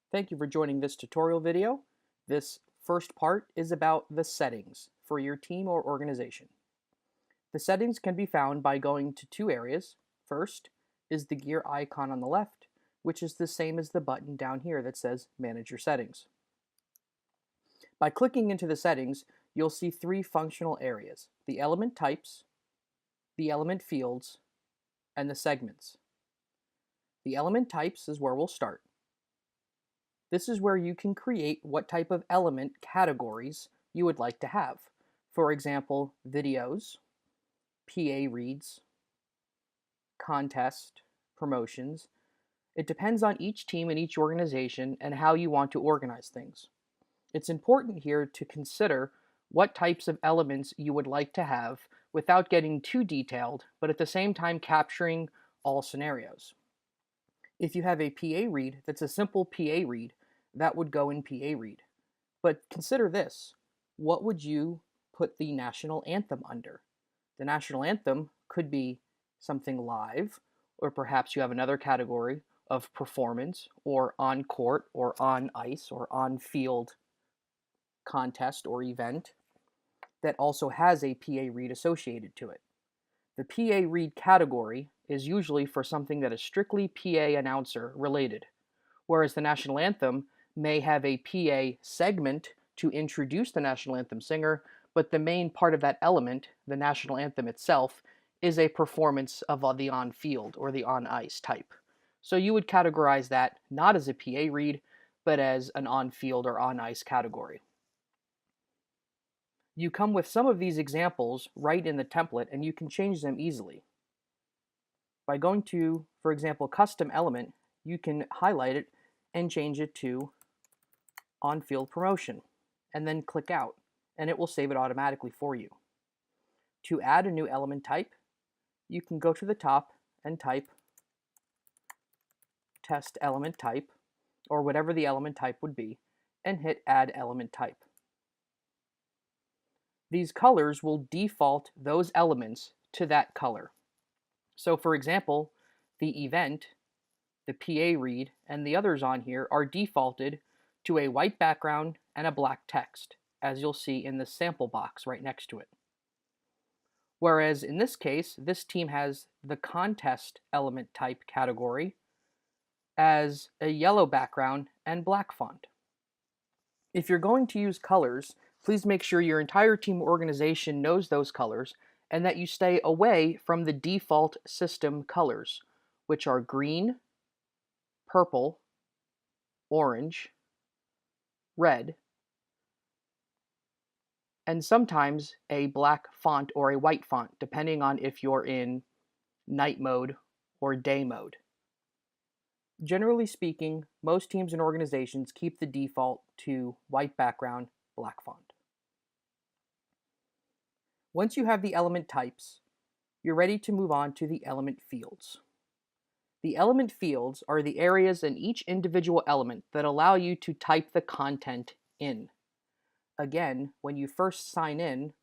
Thank you for joining this tutorial video. This first part is about the settings for your team or organization. The settings can be found by going to two areas. First is the gear icon on the left, which is the same as the button down here that says Manage Your Settings. By clicking into the settings, you'll see three functional areas: the element types, the element fields, and the segments. The element types is where we'll start. This is where you can create what type of element categories you would like to have. For example, videos, PA reads, contest, promotions. It depends on each team and each organization and how you want to organize things. It's important here to consider what types of elements you would like to have without getting too detailed, but at the same time capturing all scenarios. If you have a PA read that's a simple PA read, that would go in PA read. But consider this: what would you put the national anthem under? The national anthem could be something live, or perhaps you have another category of performance, or on court, or on ice, or on field contest or event that also has a PA read associated to it. The PA read category is usually for something that is strictly PA announcer related, whereas the national anthem may have a PA segment to introduce the national anthem singer, but the main part of that element, the national anthem itself, is a performance of the on-field or the on-ice type. So you would categorize that not as a PA read, but as an on-field or on-ice category. You come with some of these examples right in the template, and you can change them easily. By going to, for example, custom element, you can highlight it and change it to on-field promotion, and then click out, and it will save it automatically for you. To add a new element type, you can go to the top and type test element type, or whatever the element type would be, and hit add element type. These colors will default those elements to that color. So for example, the event, the PA read, and the others on here are defaulted to a white background and a black text, as you'll see in the sample box right next to it. Whereas in this case, this team has the contest element type category as a yellow background and black font. If you're going to use colors, please make sure your entire team organization knows those colors and that you stay away from the default system colors, which are green, purple, orange, red, and sometimes a black font or a white font, depending on if you're in night mode or day mode. Generally speaking, most teams and organizations keep the default to white background, black font. Once you have the element types, you're ready to move on to the element fields. The element fields are the areas in each individual element that allow you to type the content in. Again, when you first sign in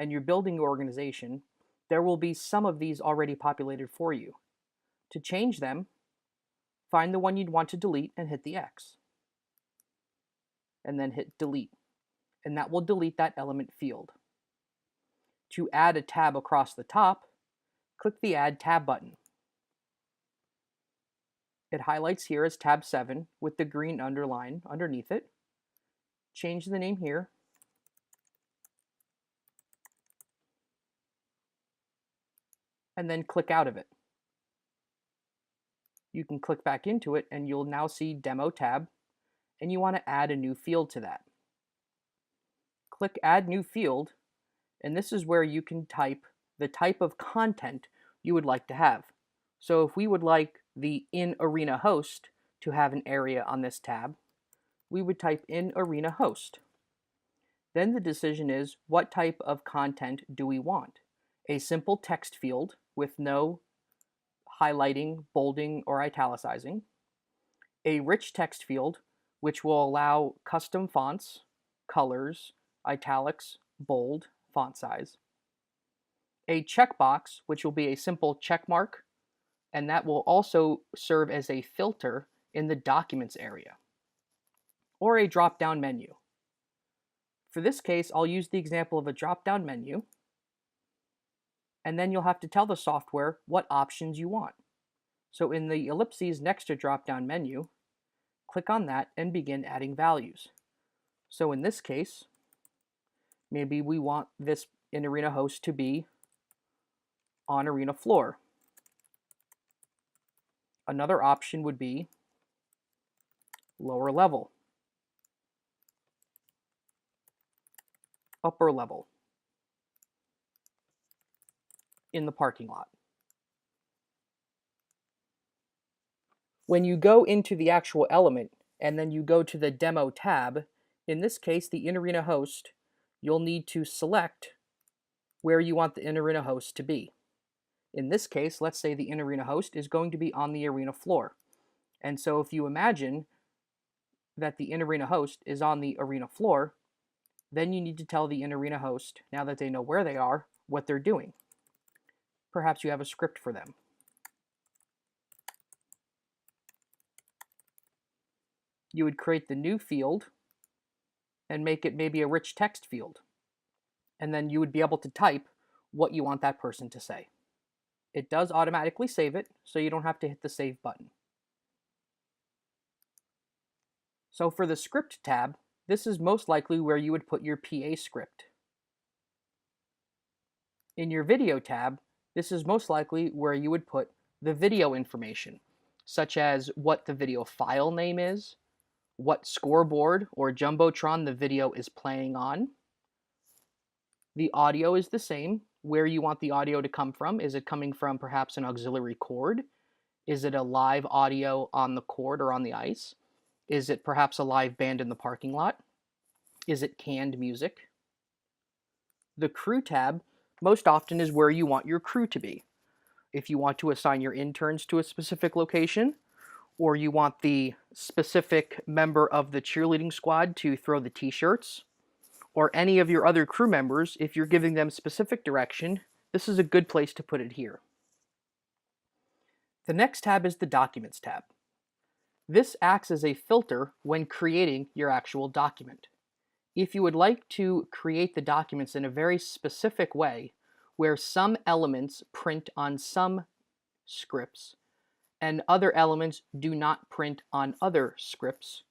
and you're building your organization, there will be some of these already populated for you. To change them, find the one you'd want to delete and hit the X. And then hit delete. And that will delete that element field. To add a tab across the top, click the Add Tab button. It highlights here as tab 7 with the green underline underneath it. Change the name here. And then click out of it. You can click back into it and you'll now see Demo tab, and you want to add a new field to that. Click Add New Field, and this is where you can type the type of content you would like to have. So if we would like the in-arena host to have an area on this tab, we would type in-arena host. Then the decision is, what type of content do we want? A simple text field with no highlighting, bolding, or italicizing. A rich text field, which will allow custom fonts, colors, italics, bold, font size. A checkbox, which will be a simple check mark, and that will also serve as a filter in the documents area. or a drop-down menu. For this case, I'll use the example of a drop-down menu, and then you'll have to tell the software what options you want. So in the ellipses next to drop-down menu, click on that and begin adding values. So in this case, maybe we want this in-arena host to be on arena floor. Another option would be lower level, upper level, in the parking lot. When you go into the actual element and then you go to the demo tab, in this case, the in-arena host, you'll need to select where you want the in-arena host to be. In this case, let's say the in-arena host is going to be on the arena floor. And so if you imagine that the in-arena host is on the arena floor, then you need to tell the in-arena host, now that they know where they are, what they're doing. Perhaps you have a script for them. You would create the new field and make it maybe a rich text field. And then you would be able to type what you want that person to say. It does automatically save it, so you don't have to hit the save button. So for the script tab, this is most likely where you would put your PA script. In your video tab, this is most likely where you would put the video information, such as what the video file name is, what scoreboard or jumbotron the video is playing on. The audio is the same, where you want the audio to come from. Is it coming from perhaps an auxiliary cord? Is it a live audio on the court or on the ice? Is it perhaps a live band in the parking lot? Is it canned music? The crew tab most often is where you want your crew to be. If you want to assign your interns to a specific location, or you want the specific member of the cheerleading squad to throw the t-shirts, or any of your other crew members, if you're giving them specific direction, this is a good place to put it here. The next tab is the Documents tab. This acts as a filter when creating your actual document. If you would like to create the documents in a very specific way, where some elements print on some scripts and other elements do not print on other scripts,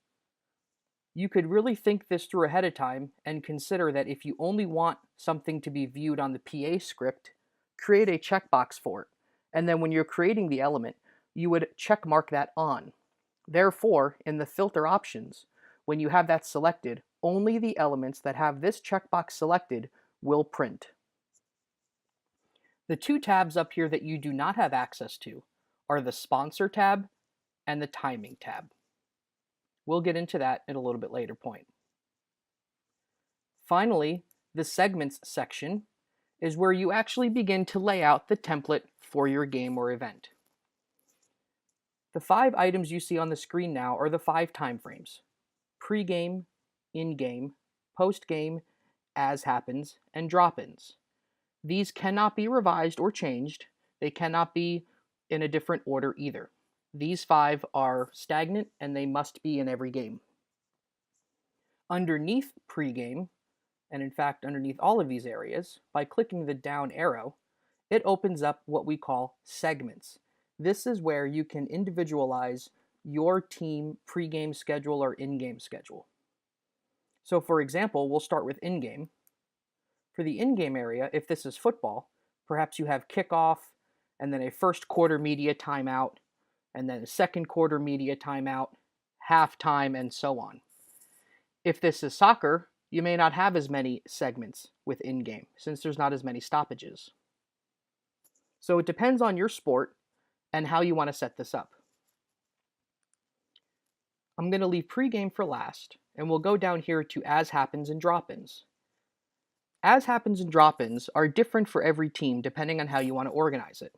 you could really think this through ahead of time and consider that if you only want something to be viewed on the PA script, create a checkbox for it. And then when you're creating the element, you would check mark that on. Therefore, in the filter options, when you have that selected, only the elements that have this checkbox selected will print. The two tabs up here that you do not have access to are the Sponsor tab and the Timing tab. We'll get into that at a little bit later point. Finally, the Segments section is where you actually begin to lay out the template for your game or event. The 5 items you see on the screen now are the 5 time frames: pre-game, in-game, post-game, as happens, and drop-ins. These cannot be revised or changed. They cannot be in a different order either. These 5 are stagnant and they must be in every game. Underneath pre-game, and in fact underneath all of these areas, by clicking the down arrow, it opens up what we call segments. This is where you can individualize your team pre-game schedule or in-game schedule. So for example, we'll start with in-game. For the in-game area, if this is football, perhaps you have kickoff, and then a first quarter media timeout, and then a second quarter media timeout, halftime, and so on. If this is soccer, you may not have as many segments with in-game, since there's not as many stoppages. So it depends on your sport and how you want to set this up. I'm going to leave pre-game for last, and we'll go down here to as happens and drop-ins. As happens and drop-ins are different for every team depending on how you want to organize it.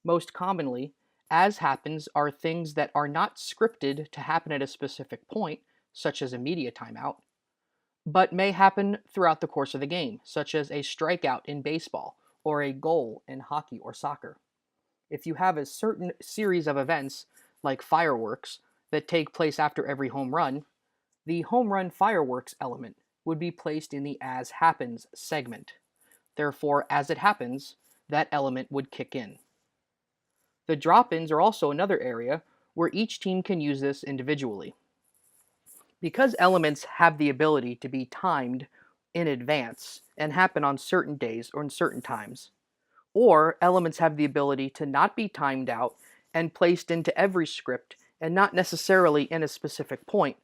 Most commonly, as happens are things that are not scripted to happen at a specific point, such as a media timeout, but may happen throughout the course of the game, such as a strikeout in baseball or a goal in hockey or soccer. If you have a certain series of events, like fireworks, that take place after every home run, The home run fireworks element would be placed in the as happens segment. Therefore, as it happens, that element would kick in. The drop-ins are also another area where each team can use this individually. Because elements have the ability to be timed in advance and happen on certain days or in certain times, or elements have the ability to not be timed out and placed into every script and not necessarily in a specific point,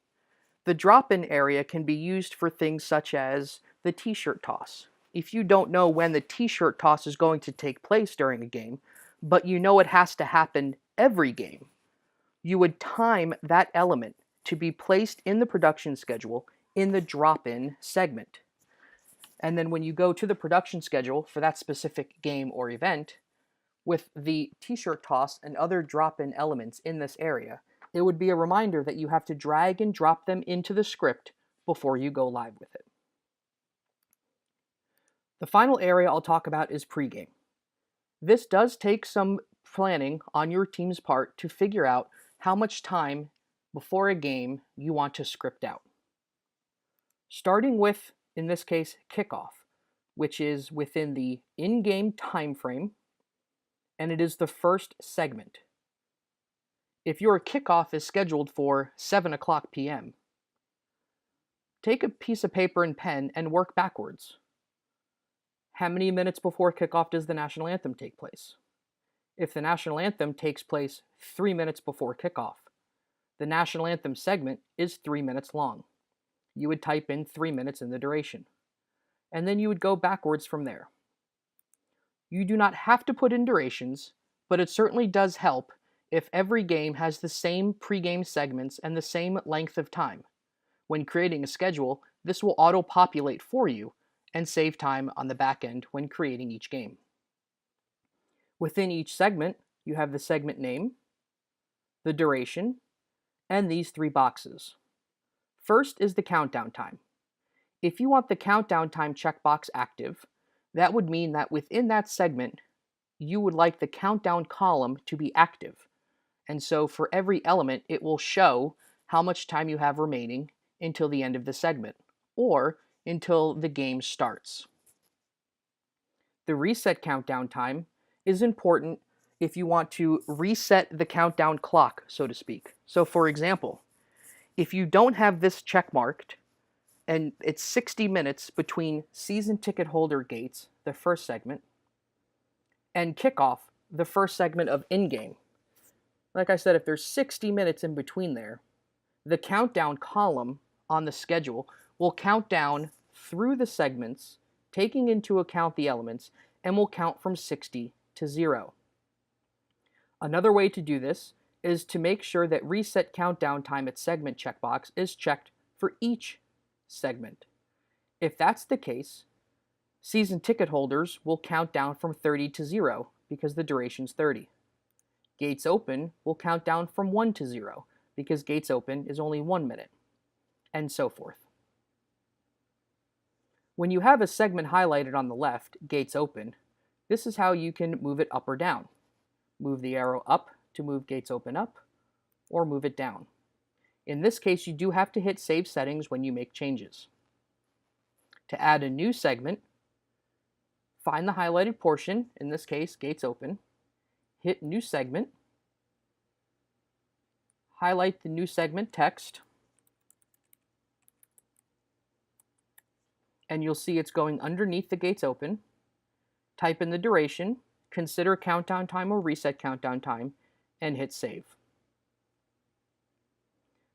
the drop-in area can be used for things such as the t-shirt toss. If you don't know when the t-shirt toss is going to take place during a game, but you know it has to happen every game, you would time that element to be placed in the production schedule in the drop-in segment. And then when you go to the production schedule for that specific game or event, with the t-shirt toss and other drop-in elements in this area, it would be a reminder that you have to drag and drop them into the script before you go live with it. The final area I'll talk about is pregame. This does take some planning on your team's part to figure out how much time before a game you want to script out. Starting with, in this case, kickoff, which is within the in-game time frame, and it is the first segment. If your kickoff is scheduled for 7 o'clock p.m., take a piece of paper and pen and work backwards. How many minutes before kickoff does the national anthem take place? If the national anthem takes place 3 minutes before kickoff, the national anthem segment is 3 minutes long. You would type in 3 minutes in the duration, and then you would go backwards from there. You do not have to put in durations, but it certainly does help if every game has the same pregame segments and the same length of time. When creating a schedule, this will auto-populate for you and save time on the back end when creating each game. Within each segment, you have the segment name, the duration, and these 3 boxes. First is the countdown time. If you want the countdown time checkbox active, that would mean that within that segment, you would like the countdown column to be active. And so for every element, it will show how much time you have remaining until the end of the segment, or until the game starts. The reset countdown time is important if you want to reset the countdown clock, so to speak. So for example, if you don't have this check marked, and it's 60 minutes between season ticket holder gates, the first segment, and kickoff, the first segment of in-game. Like I said, if there's 60 minutes in between there, the countdown column on the schedule will count down through the segments, taking into account the elements, and will count from 60 to 0. Another way to do this is to make sure that reset countdown time at segment checkbox is checked for each segment. If that's the case, season ticket holders will count down from 30 to 0 because the duration's 30. Gates open will count down from 1 to 0 because gates open is only 1 minute, and so forth. When you have a segment highlighted on the left, gates open, this is how you can move it up or down. Move the arrow up to move gates open up, or move it down. In this case, you do have to hit Save Settings when you make changes. To add a new segment, find the highlighted portion, in this case, gates open, hit New Segment, highlight the new segment text, and you'll see it's going underneath the gates open. Type in the duration, consider countdown time or reset countdown time, and hit Save.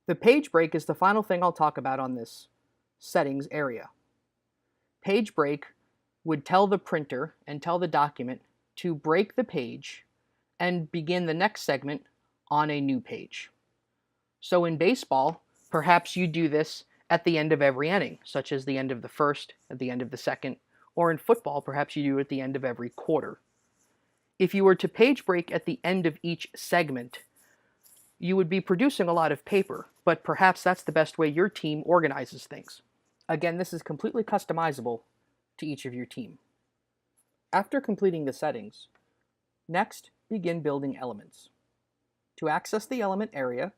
The page break is the final thing I'll talk about on this settings area. Page break would tell the printer and tell the document to break the page and begin the next segment on a new page. So in baseball, perhaps you do this at the end of every inning, such as the end of the first, at the end of the second, or in football, perhaps you do it at the end of every quarter. If you were to page break at the end of each segment, you would be producing a lot of paper, but perhaps that's the best way your team organizes things. Again, this is completely customizable to each of your team. After completing the settings, next begin building elements. To access the element area,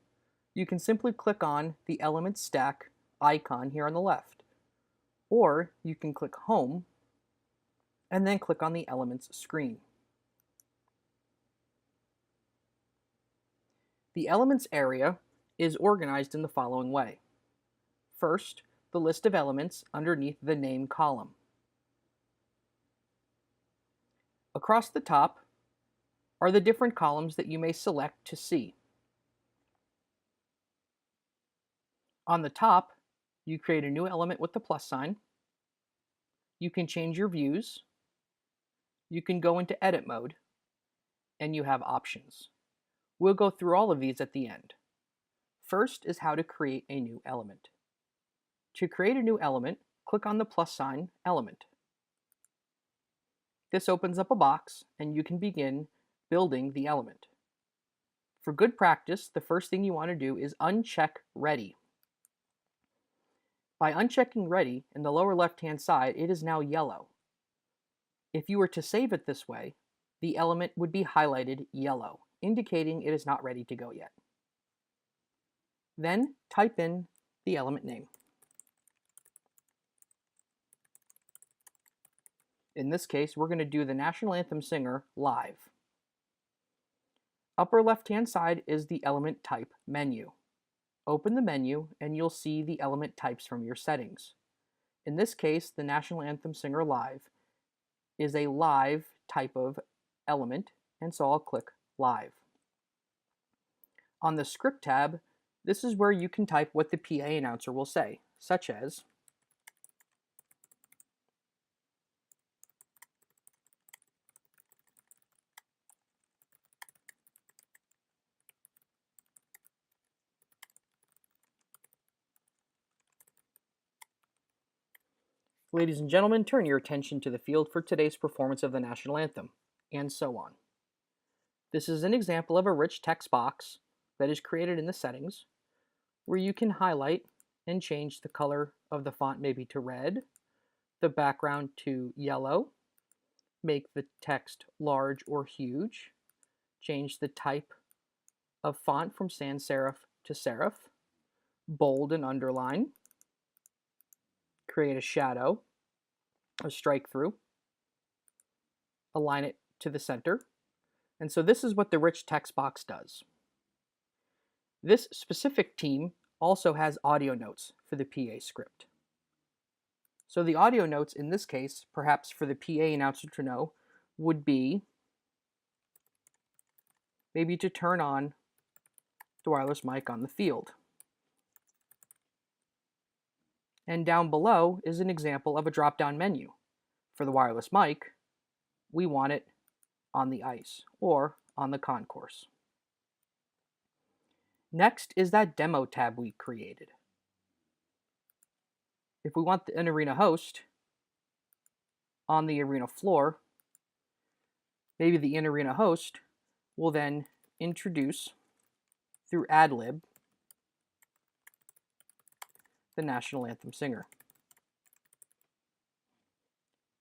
you can simply click on the element stack icon here on the left. Or you can click Home and then click on the Elements screen. The Elements area is organized in the following way. First, the list of elements underneath the Name column. Across the top are the different columns that you may select to see. On the top, you create a new element with the plus sign. You can change your views. You can go into edit mode, and you have options. We'll go through all of these at the end. First is how to create a new element. To create a new element, click on the plus sign element. This opens up a box, and you can begin building the element. For good practice, the first thing you want to do is uncheck Ready. By unchecking Ready in the lower left-hand side, it is now yellow. If you were to save it this way, the element would be highlighted yellow, indicating it is not ready to go yet. Then type in the element name. In this case, we're going to do the National Anthem Singer live. Upper left-hand side is the element type menu. Open the menu and you'll see the element types from your settings. In this case, the National Anthem Singer live is a live type of element, and so I'll click Live. On the Script tab, this is where you can type what the PA announcer will say, such as, "Ladies and gentlemen, turn your attention to the field for today's performance of the National Anthem," and so on. This is an example of a rich text box that is created in the settings, where you can highlight and change the color of the font maybe to red, the background to yellow, make the text large or huge, change the type of font from sans serif to serif, bold and underline, create a shadow, a strike through, align it to the center. And so this is what the rich text box does. This specific team also has audio notes for the PA script. So the audio notes in this case, perhaps for the PA announcer to know, would be maybe to turn on the wireless mic on the field. And down below is an example of a drop-down menu. For the wireless mic, we want it on the ice or on the concourse. Next is that demo tab we created. If we want an arena host on the arena floor, maybe the in-arena host will then introduce through ad-lib the National Anthem Singer.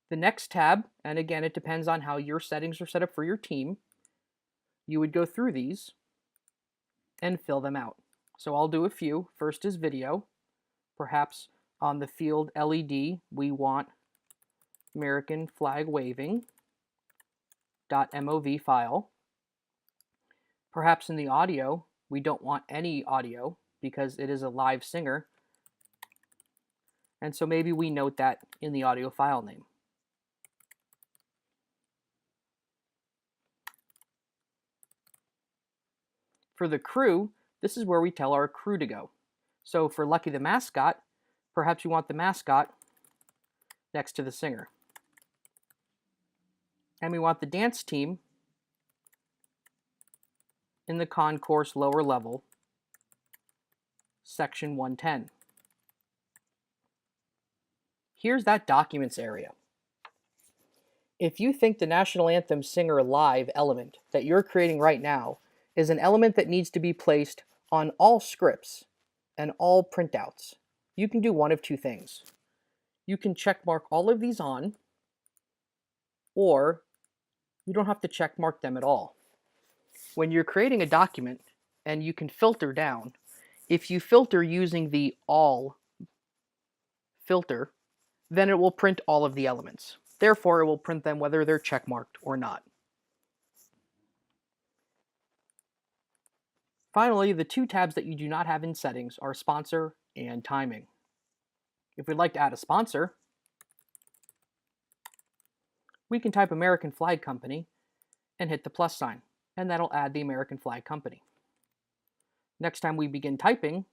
The next tab, and again it depends on how your settings are set up for your team, you would go through these and fill them out. So I'll do a few. First is video. Perhaps on the field LED we want American flag waving .mov file. Perhaps in the audio we don't want any audio because it is a live singer, and so maybe we note that in the audio file name. For the crew, this is where we tell our crew to go. So for Lucky the mascot, perhaps you want the mascot next to the singer. And we want the dance team in the concourse lower level, section 110. Here's that documents area. If you think the National Anthem Singer Live element that you're creating right now is an element that needs to be placed on all scripts and all printouts, you can do one of two things. You can check mark all of these on, or you don't have to check mark them at all. When you're creating a document, and you can filter down, if you filter using the All filter, then it will print all of the elements. Therefore, it will print them whether they're checkmarked or not. Finally, the two tabs that you do not have in settings are sponsor and timing. If we'd like to add a sponsor, we can type American Flag Company and hit the plus sign, and that'll add the American Flag Company. Next time we begin typing,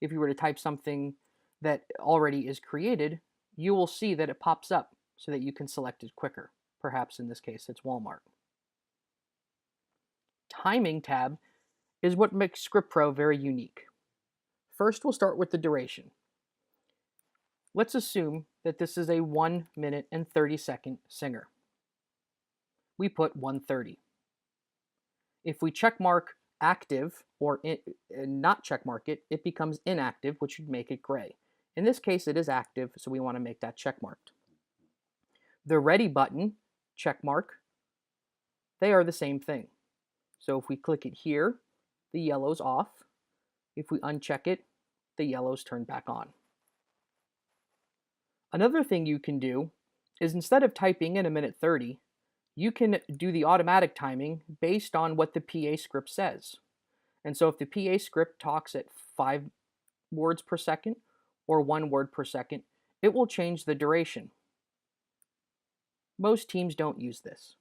if you were to type something that already is created, you will see that it pops up so that you can select it quicker. Perhaps in this case, it's Walmart. Timing tab is what makes ScriptPro very unique. First, we'll start with the duration. Let's assume that this is a 1 minute and 30-second singer. We put 1:30. If we checkmark active or not checkmark it, it becomes inactive, which would make it gray. In this case, it is active, so we want to make that checkmarked. The ready button, checkmark, they are the same thing. So if we click it here, the yellow's off. If we uncheck it, the yellow's turned back on. Another thing you can do is instead of typing in 1:30, you can do the automatic timing based on what the PA script says. And so if the PA script talks at 5 words per second or 1 word per second, it will change the duration. Most teams don't use this.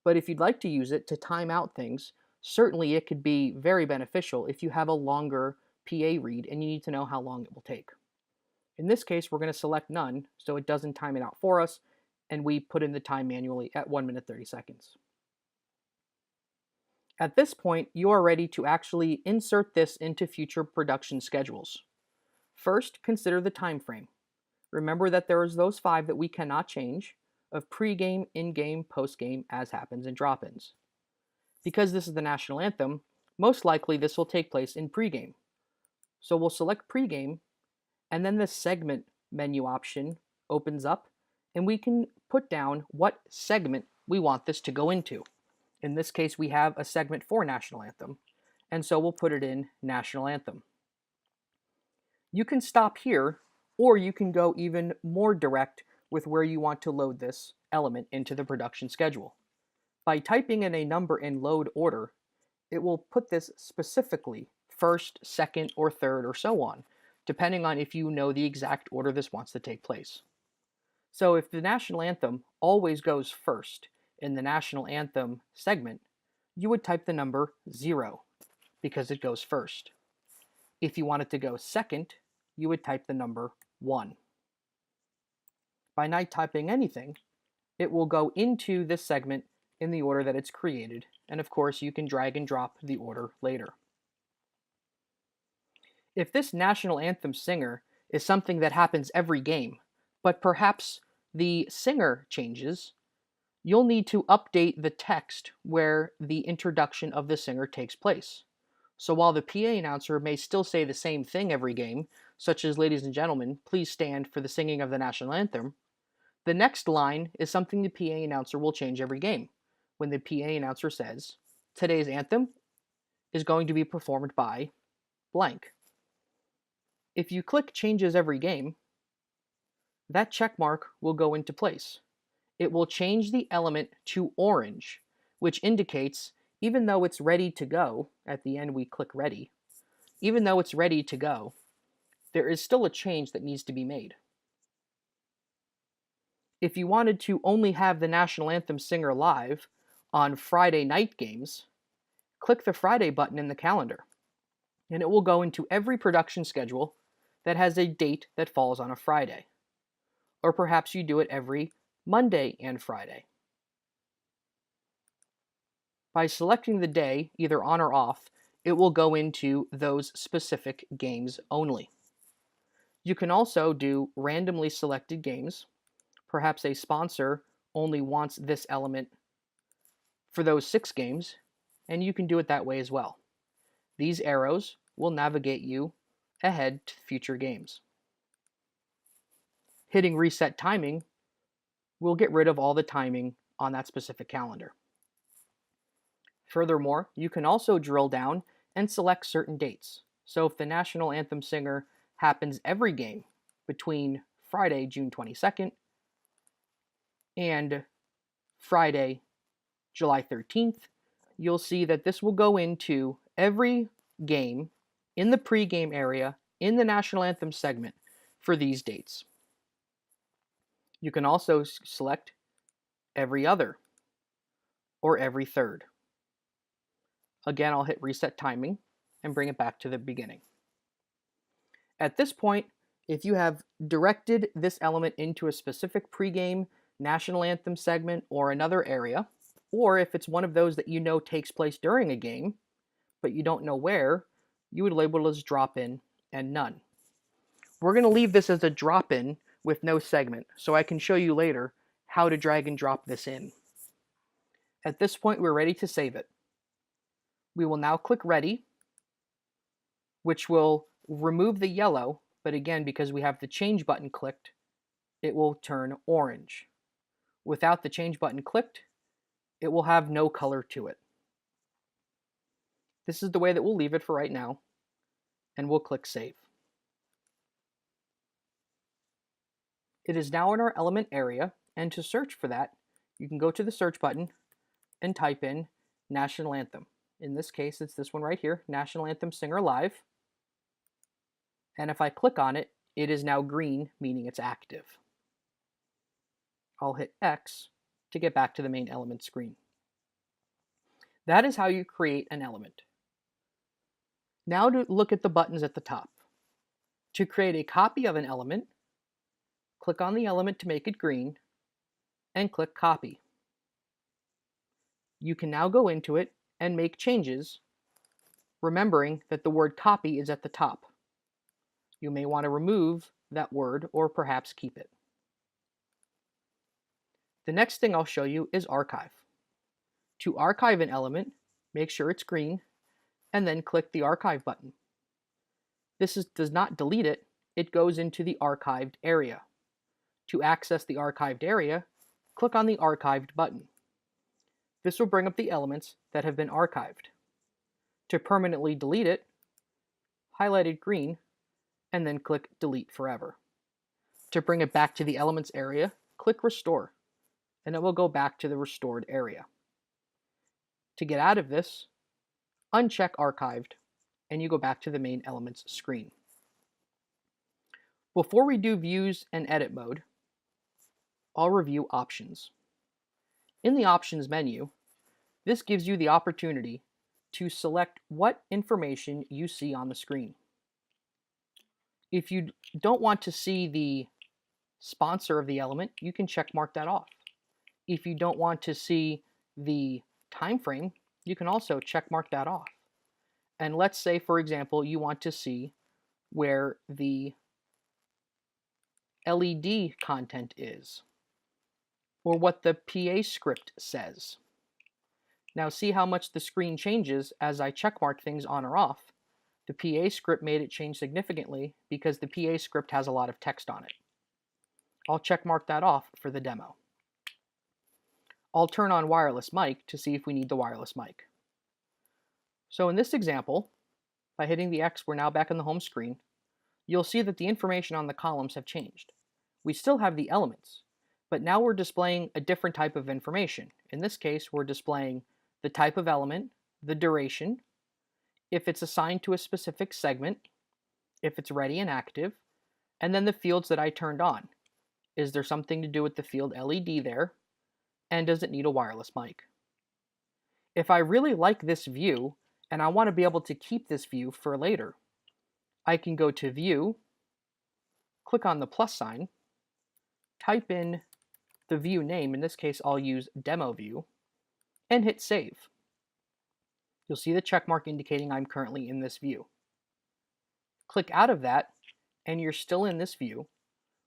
But if you'd like to use it to time out things, certainly it could be very beneficial if you have a longer PA read and you need to know how long it will take. In this case, we're going to select none, so it doesn't time it out for us, and we put in the time manually at 1 minute 30 seconds. At this point, you are ready to actually insert this into future production schedules. First, consider the time frame. Remember that there is those 5 that we cannot change of pre-game, in-game, post-game, as happens in drop-ins. Because this is the national anthem, most likely this will take place in pre-game. So we'll select pre-game, and then the segment menu option opens up, and we can put down what segment we want this to go into. In this case, we have a segment for national anthem, and so we'll put it in national anthem. You can stop here, or you can go even more direct with where you want to load this element into the production schedule. By typing in a number in load order, it will put this specifically first, second, or third, or so on, depending on if you know the exact order this wants to take place. So if the national anthem always goes first in the national anthem segment, you would type the number 0 because it goes first. If you want it to go second, you would type the number 1. By not typing anything, it will go into this segment in the order that it's created, and of course you can drag and drop the order later. If this national anthem singer is something that happens every game, but perhaps the singer changes, you'll need to update the text where the introduction of the singer takes place. So while the PA announcer may still say the same thing every game, such as "Ladies and gentlemen, please stand for the singing of the national anthem," the next line is something the PA announcer will change every game, when the PA announcer says, "Today's anthem is going to be performed by blank." If you click Changes Every Game, that checkmark will go into place. It will change the element to orange, which indicates even though it's ready to go, at the end we click Ready, even though it's ready to go, there is still a change that needs to be made. If you wanted to only have the national anthem singer live on Friday night games, click the Friday button in the calendar, and it will go into every production schedule that has a date that falls on a Friday. Or perhaps you do it every Monday and Friday. By selecting the day, either on or off, it will go into those specific games only. You can also do randomly selected games. Perhaps a sponsor only wants this element for those 6 games, and you can do it that way as well. These arrows will navigate you ahead to future games. Hitting Reset Timing will get rid of all the timing on that specific calendar. Furthermore, you can also drill down and select certain dates. So if the national anthem singer happens every game between Friday, June 22nd, and Friday, July 13th, you'll see that this will go into every game in the pregame area in the national anthem segment for these dates. You can also select every other or every third. Again, I'll hit reset timing and bring it back to the beginning. At this point, if you have directed this element into a specific pregame national anthem segment or another area, or if it's one of those that you know takes place during a game, but you don't know where, you would label it as drop-in and none. We're going to leave this as a drop-in with no segment, so I can show you later how to drag and drop this in. At this point, we're ready to save it. We will now click Ready, which will remove the yellow, but again, because we have the change button clicked, it will turn orange. Without the change button clicked, it will have no color to it. This is the way that we'll leave it for right now, and we'll click Save. It is now in our element area, and to search for that, you can go to the search button and type in National Anthem. In this case, it's this one right here, National Anthem Singer Live. And if I click on it, it is now green, meaning it's active. I'll hit X to get back to the main element screen. That is how you create an element. Now to look at the buttons at the top. To create a copy of an element, click on the element to make it green, and click Copy. You can now go into it and make changes, remembering that the word copy is at the top. You may want to remove that word or perhaps keep it. The next thing I'll show you is archive. To archive an element, make sure it's green, and then click the archive button. This does not delete it, it goes into the archived area. To access the archived area, click on the archived button. This will bring up the elements that have been archived. To permanently delete it, highlight it green, and then click Delete Forever. To bring it back to the elements area, click Restore, and it will go back to the restored area. To get out of this, uncheck Archived, and you go back to the main elements screen. Before we do views and edit mode, I'll review options. In the options menu, this gives you the opportunity to select what information you see on the screen. If you don't want to see the sponsor of the element, you can check mark that off. If you don't want to see the time frame, you can also check mark that off. And let's say, for example, you want to see where the LED content is, or what the PA script says. Now see how much the screen changes as I checkmark things on or off. The PA script made it change significantly because the PA script has a lot of text on it. I'll checkmark that off for the demo. I'll turn on wireless mic to see if we need the wireless mic. So in this example, by hitting the X, we're now back on the home screen. You'll see that the information on the columns have changed. We still have the elements, but now we're displaying a different type of information. In this case, we're displaying the type of element, the duration, if it's assigned to a specific segment, if it's ready and active, and then the fields that I turned on. Is there something to do with the field LED there? And does it need a wireless mic? If I really like this view, and I want to be able to keep this view for later, I can go to View, click on the plus sign, type in the view name, in this case I'll use Demo View, and hit Save. You'll see the check mark indicating I'm currently in this view. Click out of that, and you're still in this view,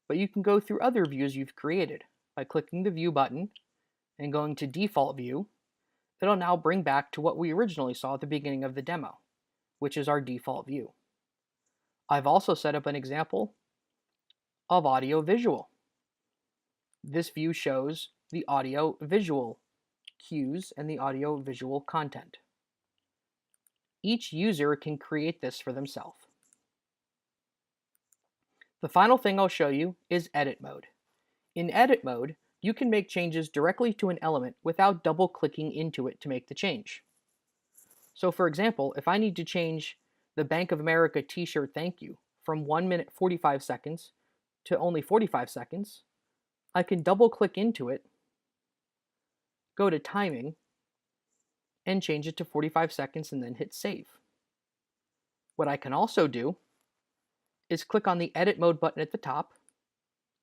but you can go through other views you've created by clicking the View button and going to Default View. It'll now bring back to what we originally saw at the beginning of the demo, which is our default view. I've also set up an example of audio visual. This view shows the audio visual cues and the audio visual content. Each user can create this for themselves. The final thing I'll show you is edit mode. In edit mode, you can make changes directly to an element without double clicking into it to make the change. So for example, if I need to change the Bank of America t-shirt thank you from 1 minute 45 seconds to only 45 seconds, I can double click into it, go to timing, and change it to 45 seconds and then hit save. What I can also do is click on the edit mode button at the top.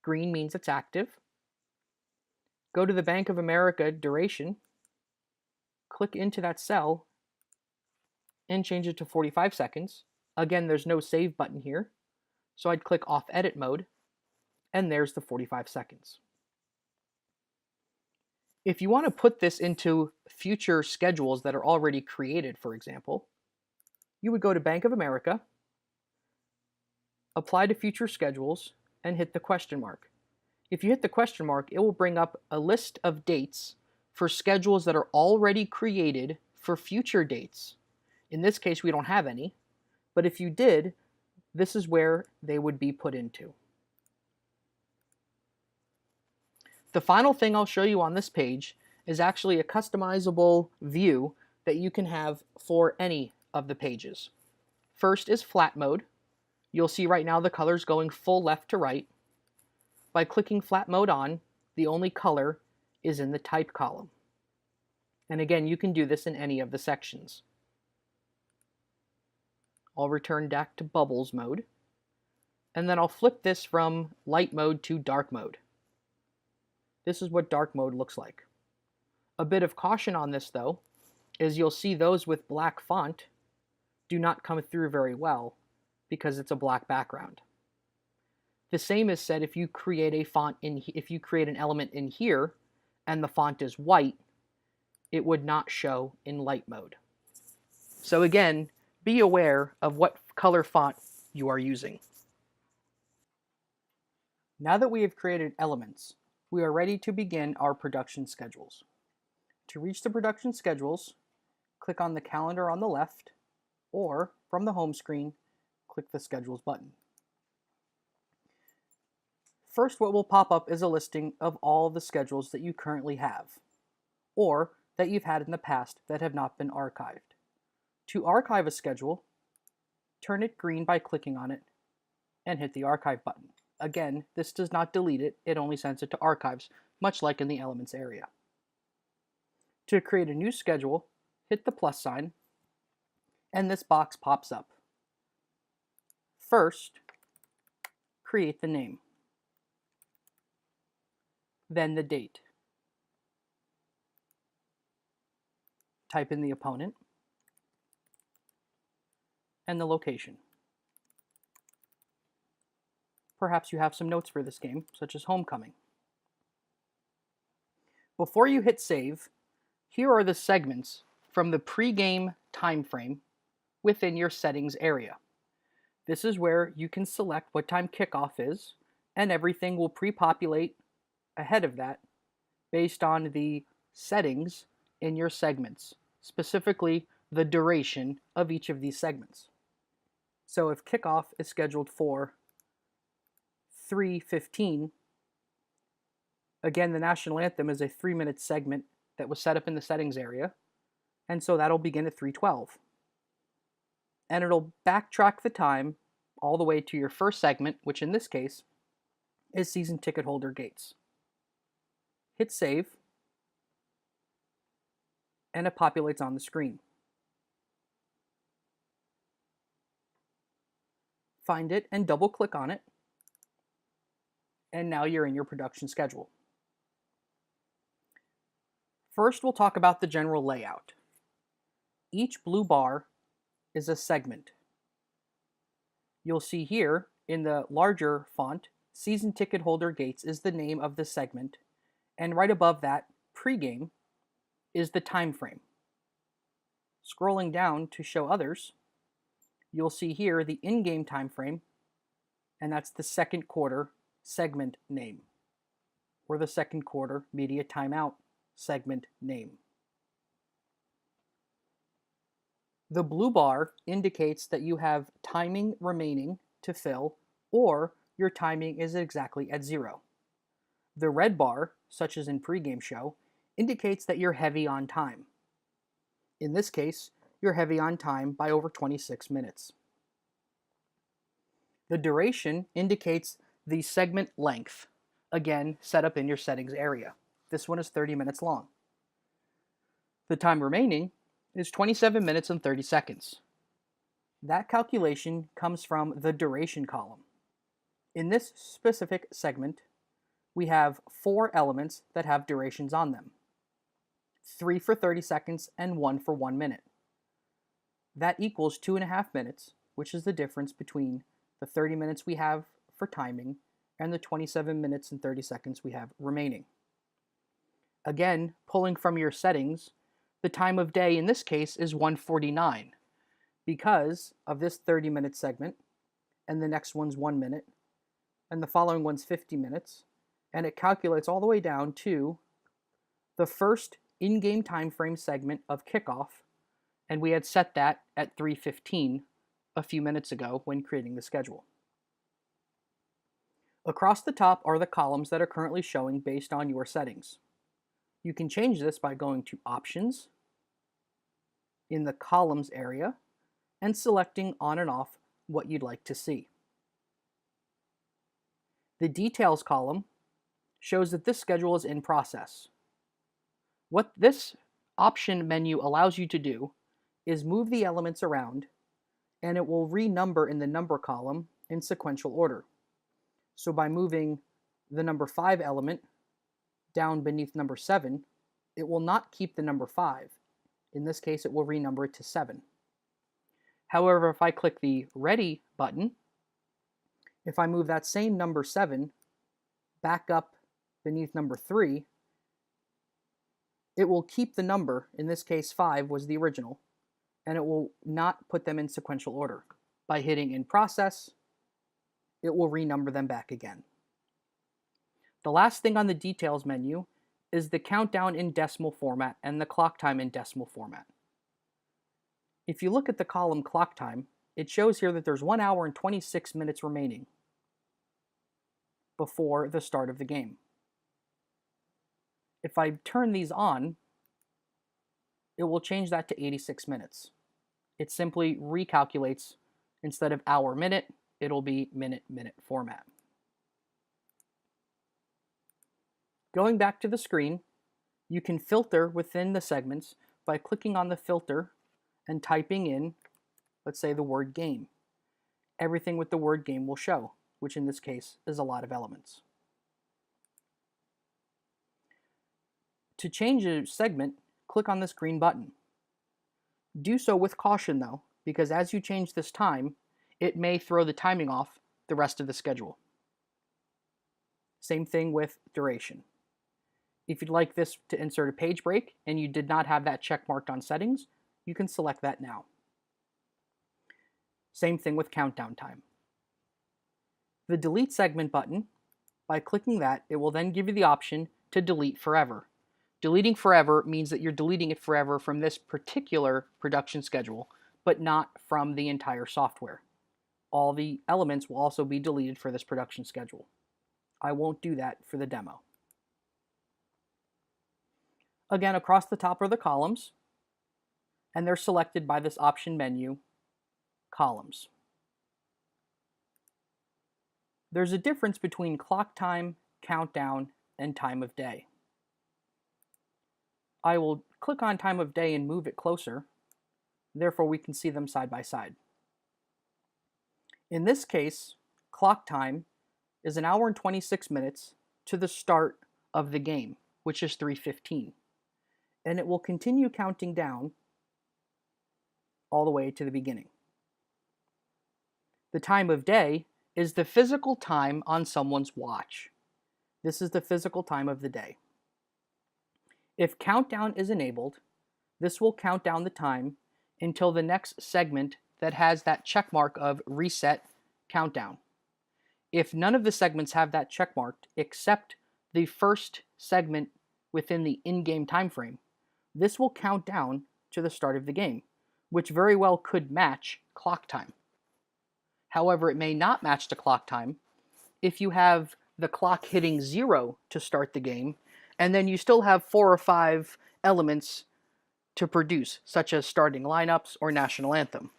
Green means it's active. Go to the Bank of America duration, click into that cell, and change it to 45 seconds. Again, there's no save button here, so I'd click off edit mode, and there's the 45 seconds. If you want to put this into future schedules that are already created, for example, you would go to Bank of America, apply to future schedules, and hit the question mark. If you hit the question mark, it will bring up a list of dates for schedules that are already created for future dates. In this case, we don't have any, but if you did, this is where they would be put into. The final thing I'll show you on this page is actually a customizable view that you can have for any of the pages. First is flat mode. You'll see right now the colors going full left to right. By clicking flat mode on, the only color is in the type column. And again, you can do this in any of the sections. I'll return back to bubbles mode, and then I'll flip this from light mode to dark mode. This is what dark mode looks like. A bit of caution on this though, is you'll see those with black font do not come through very well because it's a black background. The same is said if you create an element in here and the font is white, it would not show in light mode. So again, be aware of what color font you are using. Now that we have created elements, we are ready to begin our production schedules. To reach the production schedules, click on the calendar on the left, or from the home screen, click the schedules button. First, what will pop up is a listing of all the schedules that you currently have, or that you've had in the past that have not been archived. To archive a schedule, turn it green by clicking on it and hit the archive button. Again, this does not delete it, it only sends it to archives, much like in the elements area. To create a new schedule, hit the plus sign, and this box pops up. First, create the name, then the date. Type in the opponent and the location. Perhaps you have some notes for this game, such as homecoming. Before you hit save, here are the segments from the pre-game time frame within your settings area. This is where you can select what time kickoff is, and everything will pre-populate ahead of that based on the settings in your segments, specifically the duration of each of these segments. So if kickoff is scheduled for 3:15, again, the national anthem is a 3-minute segment that was set up in the settings area, and so that'll begin at 3:12. And it'll backtrack the time all the way to your first segment, which in this case is season ticket holder gates. Hit save, and it populates on the screen. Find it and double click on it, and now you're in your production schedule. First, we'll talk about the general layout. Each blue bar is a segment. You'll see here in the larger font, season ticket holder gates is the name of the segment, and right above that, pregame, is the time frame. Scrolling down to show others, you'll see here the in-game time frame, and that's the second quarter segment name, or the second quarter media timeout segment name. The blue bar indicates that you have timing remaining to fill, or your timing is exactly at 0. The red bar, such as in pregame show, indicates that you're heavy on time. In this case, you're heavy on time by over 26 minutes. The duration indicates the segment length, again set up in your settings area. This one is 30 minutes long. The time remaining is 27 minutes and 30 seconds. That calculation comes from the duration column. In this specific segment, we have 4 elements that have durations on them. 3 for 30 seconds and 1 for 1 minute. That equals 2.5 minutes, which is the difference between the 30 minutes we have for timing and the 27 minutes and 30 seconds we have remaining. Again, pulling from your settings, the time of day in this case is 1:49 because of this 30-minute segment, and the next one's 1 minute, and the following one's 50 minutes, and it calculates all the way down to the first in-game time frame segment of kickoff, and we had set that at 3:15 a few minutes ago when creating the schedule. Across the top are the columns that are currently showing based on your settings. You can change this by going to Options in the Columns area and selecting on and off what you'd like to see. The Details column shows that this schedule is in process. What this option menu allows you to do is move the elements around, and it will renumber in the number column in sequential order. So by moving the number 5 element down beneath number 7, it will not keep the number 5. In this case, it will renumber it to 7. However, if I click the Ready button, if I move that same number 7 back up beneath number 3, it will keep the number, in this case 5 was the original, and it will not put them in sequential order. By hitting In Process, it will renumber them back again. The last thing on the Details menu is the countdown in decimal format and the clock time in decimal format. If you look at the column clock time, it shows here that there's 1 hour and 26 minutes remaining before the start of the game. If I turn these on, it will change that to 86 minutes. It simply recalculates. Instead of hour minute, it'll be minute minute format. Going back to the screen, you can filter within the segments by clicking on the filter and typing in, let's say, the word game. Everything with the word game will show, which in this case is a lot of elements. To change a segment, click on this green button. Do so with caution though, because as you change this time, it may throw the timing off the rest of the schedule. Same thing with duration. If you'd like this to insert a page break and you did not have that check marked on settings, you can select that now. Same thing with countdown time. The delete segment button, by clicking that, it will then give you the option to delete forever. Deleting forever means that you're deleting it forever from this particular production schedule, but not from the entire software. All the elements will also be deleted for this production schedule. I won't do that for the demo. Again, across the top are the columns, and they're selected by this option menu, Columns. There's a difference between clock time, countdown, and time of day. I will click on time of day and move it closer, therefore we can see them side by side. In this case, clock time is 1 hour and 26 minutes to the start of the game, which is 3:15. And it will continue counting down all the way to the beginning. The time of day is the physical time on someone's watch. This is the physical time of the day. If countdown is enabled, this will count down the time until the next segment that has that check mark of reset countdown. If none of the segments have that check marked except the first segment within the in-game time frame, this will count down to the start of the game, which very well could match clock time. However, it may not match the clock time if you have the clock hitting 0 to start the game, and then you still have 4 or 5 elements to produce, such as starting lineups or national anthem.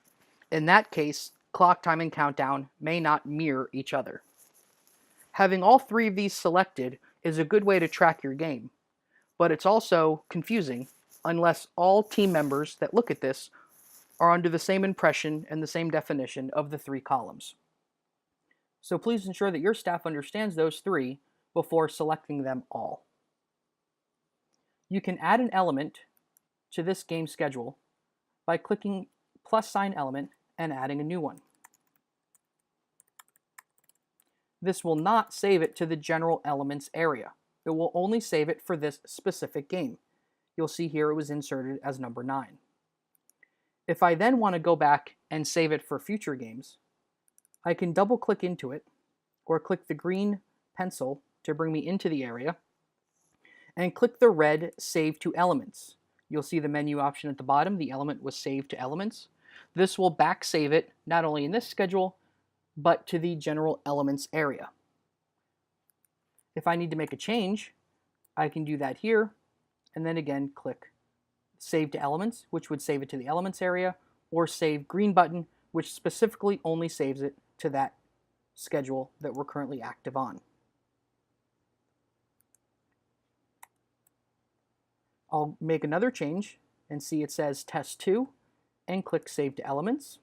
In that case, clock time and countdown may not mirror each other. Having all 3 of these selected is a good way to track your game, but it's also confusing unless all team members that look at this are under the same impression and the same definition of the 3 columns. So please ensure that your staff understands those 3 before selecting them all. You can add an element to this game schedule by clicking +sign element and adding a new one. This will not save it to the general elements area. It will only save it for this specific game. You'll see here it was inserted as number 9. If I then want to go back and save it for future games, I can double click into it or click the green pencil to bring me into the area and click the red Save to Elements. You'll see the menu option at the bottom. The element was saved to Elements. This will back save it not only in this schedule, but to the general elements area. If I need to make a change, I can do that here, and then again click Save to Elements, which would save it to the elements area, or Save Green button, which specifically only saves it to that schedule that we're currently active on. I'll make another change and see it says Test 2 and click Save to Elements.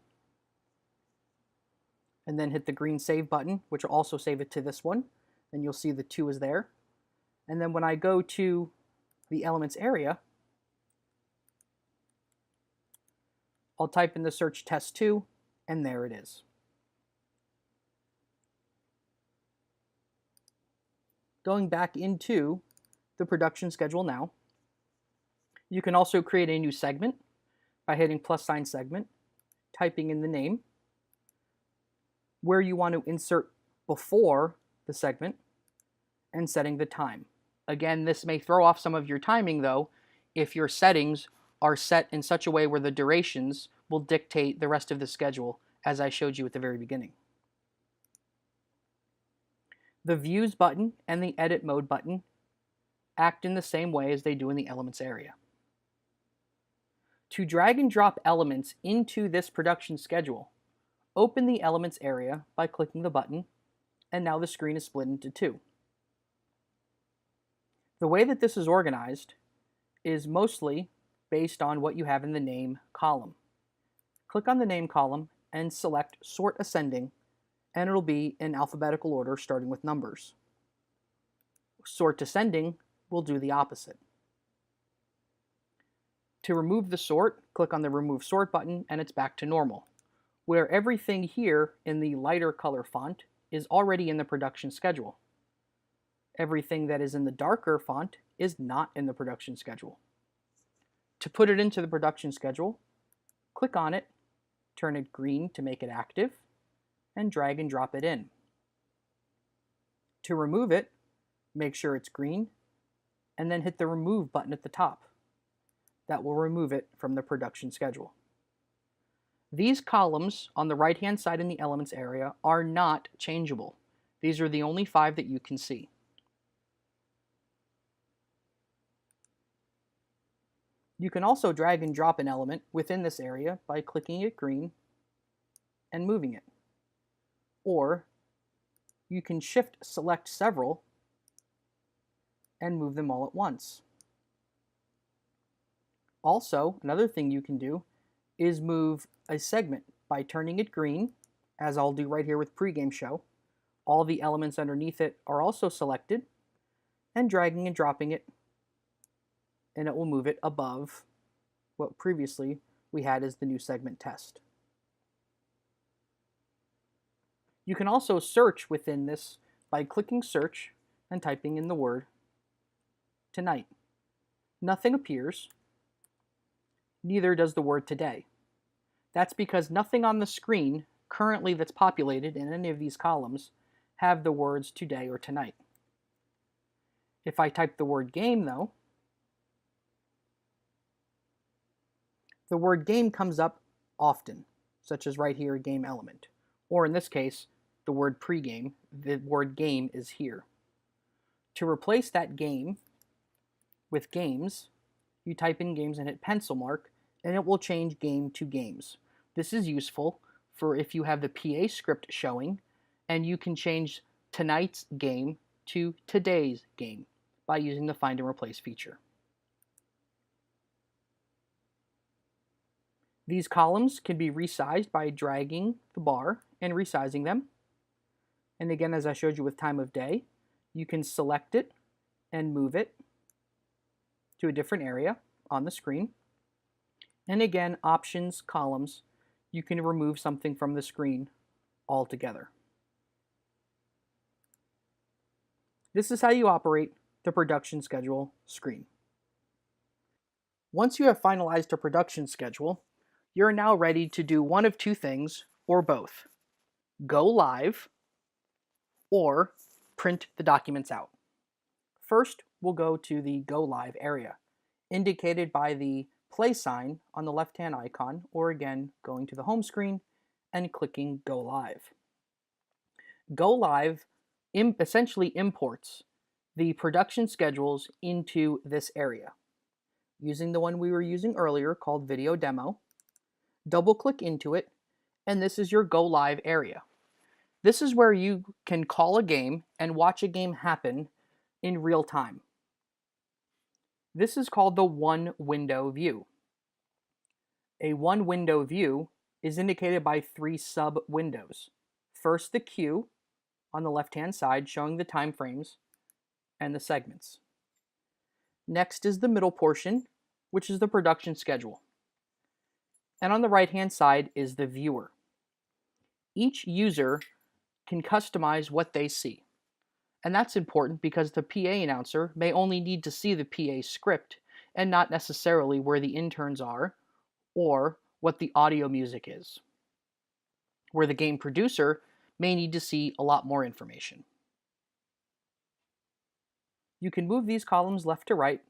And then hit the green Save button, which will also save it to this one. And you'll see the 2 is there. And then when I go to the elements area, I'll type in the search Test 2, and there it is. Going back into the production schedule now, you can also create a new segment by hitting +sign segment, typing in the name, where you want to insert before the segment, and setting the time. Again, this may throw off some of your timing though, if your settings are set in such a way where the durations will dictate the rest of the schedule, as I showed you at the very beginning. The Views button and the Edit Mode button act in the same way as they do in the Elements area. To drag and drop elements into this production schedule, open the Elements area by clicking the button, and now the screen is split into 2. The way that this is organized is mostly based on what you have in the Name column. Click on the Name column and select Sort Ascending, and it'll be in alphabetical order starting with numbers. Sort Descending will do the opposite. To remove the sort, click on the Remove Sort button and it's back to normal, where everything here in the lighter color font is already in the production schedule. Everything that is in the darker font is not in the production schedule. To put it into the production schedule, click on it, turn it green to make it active, and drag and drop it in. To remove it, make sure it's green, and then hit the Remove button at the top. That will remove it from the production schedule. These columns on the right-hand side in the Elements area are not changeable. These are the only 5 that you can see. You can also drag and drop an element within this area by clicking it green and moving it. Or you can Shift select several and move them all at once. Also, another thing you can do is move a segment by turning it green, as I'll do right here with Pregame Show. All the elements underneath it are also selected, and dragging and dropping it, and it will move it above what previously we had as the new segment test. You can also search within this by clicking Search and typing in the word Tonight. Nothing appears, neither does the word Today. That's because nothing on the screen currently that's populated in any of these columns have the words Today or Tonight. If I type the word Game though, the word Game comes up often, such as right here, Game Element, or in this case, the word pregame, the word game is here. To replace that game with games, you type in games and hit pencil mark, and it will change game to games. This is useful for if you have the PA script showing, and you can change tonight's game to today's game by using the find and replace feature. These columns can be resized by dragging the bar and resizing them. And again, as I showed you with time of day, you can select it and move it to a different area on the screen. And again, options, columns, you can remove something from the screen altogether. This is how you operate the production schedule screen. Once you have finalized a production schedule, you're now ready to do one of two things, or both. Go live, or print the documents out. First, we'll go to the Go Live area, indicated by the play sign on the left-hand icon, or again, going to the home screen and clicking Go Live. Go Live essentially imports the production schedules into this area. Using the one we were using earlier called Video Demo, double-click into it, and this is your Go Live area. This is where you can call a game and watch a game happen in real time. This is called the one-window view. A one-window view is indicated by three sub-windows. First, the queue on the left-hand side showing the time frames and the segments. Next is the middle portion, which is the production schedule. And on the right-hand side is the viewer. Each user can customize what they see. And that's important because the PA announcer may only need to see the PA script and not necessarily where the interns are or what the audio music is. Where the game producer may need to see a lot more information. You can move these columns left to right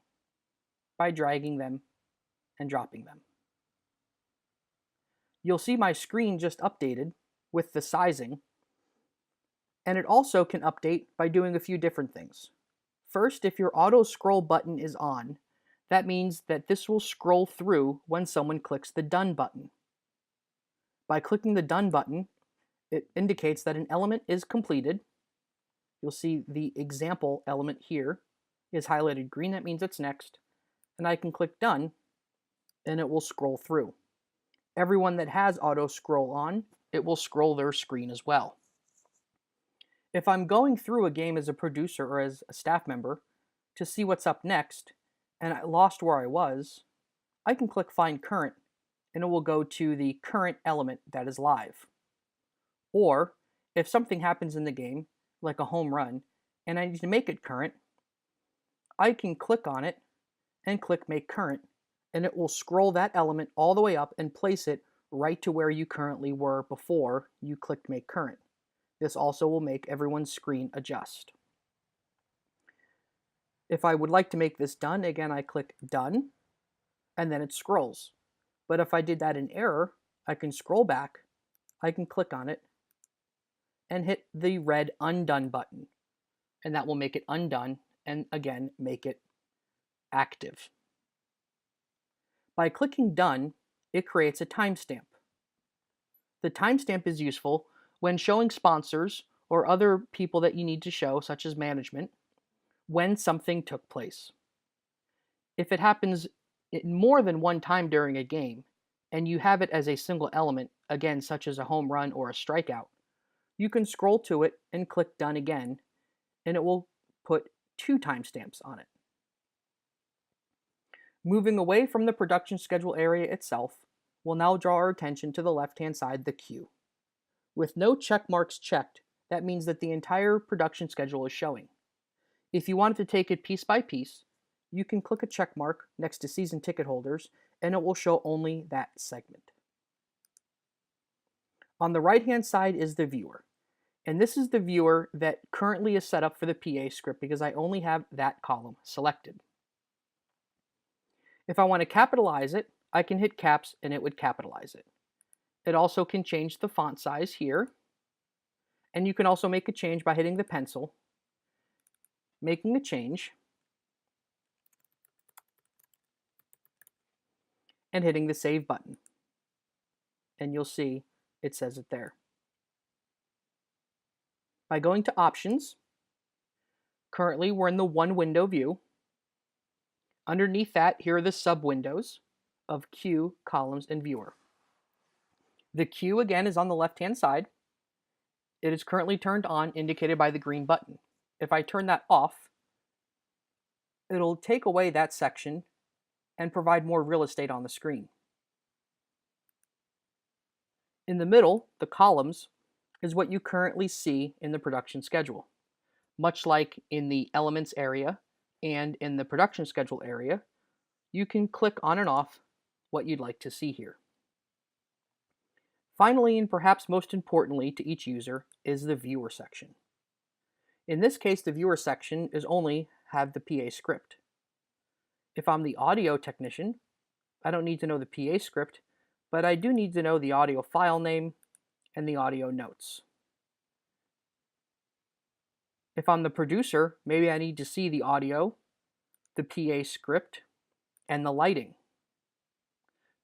by dragging them and dropping them. You'll see my screen just updated with the sizing, and it also can update by doing a few different things. First, if your auto scroll button is on, that means that this will scroll through when someone clicks the Done button. By clicking the Done button, it indicates that an element is completed. You'll see the example element here is highlighted green. That means it's next. And I can click Done, and it will scroll through. Everyone that has auto scroll on, it will scroll their screen as well. If I'm going through a game as a producer or as a staff member to see what's up next, and I lost where I was, I can click Find Current, and it will go to the current element that is live. Or, if something happens in the game, like a home run, and I need to make it current, I can click on it and click Make Current, and it will scroll that element all the way up and place it right to where you currently were before you clicked Make Current. This also will make everyone's screen adjust. If I would like to make this done, again I click Done, and then it scrolls. But if I did that in error, I can scroll back, I can click on it, and hit the red Undone button. And that will make it undone, and again, make it active. By clicking Done, it creates a timestamp. The timestamp is useful when showing sponsors or other people that you need to show, such as management, when something took place. If it happens more than one time during a game, and you have it as a single element, again, such as a home run or a strikeout, you can scroll to it and click Done again, and it will put two timestamps on it. Moving away from the production schedule area itself, we'll now draw our attention to the left-hand side, the queue. With no check marks checked, that means that the entire production schedule is showing. If you wanted to take it piece by piece, you can click a check mark next to season ticket holders, and it will show only that segment. On the right-hand side is the viewer. And this is the viewer that currently is set up for the PA script because I only have that column selected. If I want to capitalize it, I can hit caps and it would capitalize it. It also can change the font size here. And you can also make a change by hitting the pencil, making a change, and hitting the Save button. And you'll see it says it there. By going to Options, currently we're in the one window view. Underneath that, here are the sub-windows of Queue, Columns, and Viewer. The queue, again, is on the left-hand side. It is currently turned on, indicated by the green button. If I turn that off, it'll take away that section and provide more real estate on the screen. In the middle, the columns, is what you currently see in the production schedule. Much like in the Elements area and in the production schedule area, you can click on and off what you'd like to see here. Finally, and perhaps most importantly to each user, is the Viewer section. In this case, the Viewer section is only have the PA script. If I'm the audio technician, I don't need to know the PA script, but I do need to know the audio file name and the audio notes. If I'm the producer, maybe I need to see the audio, the PA script, and the lighting.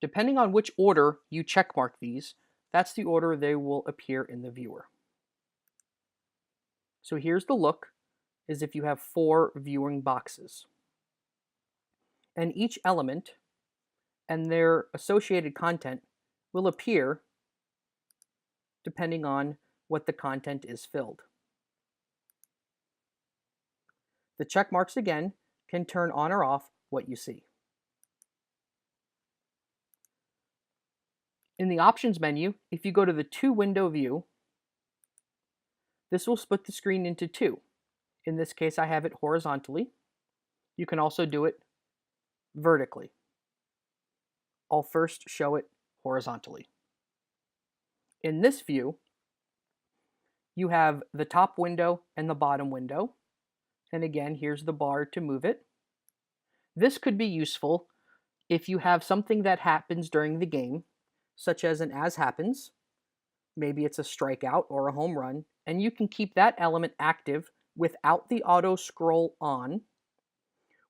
Depending on which order you checkmark these, that's the order they will appear in the viewer. So here's the look, as if you have 4 viewing boxes. And each element and their associated content will appear depending on what the content is filled. The check marks, again, can turn on or off what you see. In the Options menu, if you go to the 2-window view, this will split the screen into 2. In this case, I have it horizontally. You can also do it vertically. I'll first show it horizontally. In this view, you have the top window and the bottom window. And again, here's the bar to move it. This could be useful if you have something that happens during the game, such as an as happens. Maybe it's a strikeout or a home run, and you can keep that element active without the auto scroll on,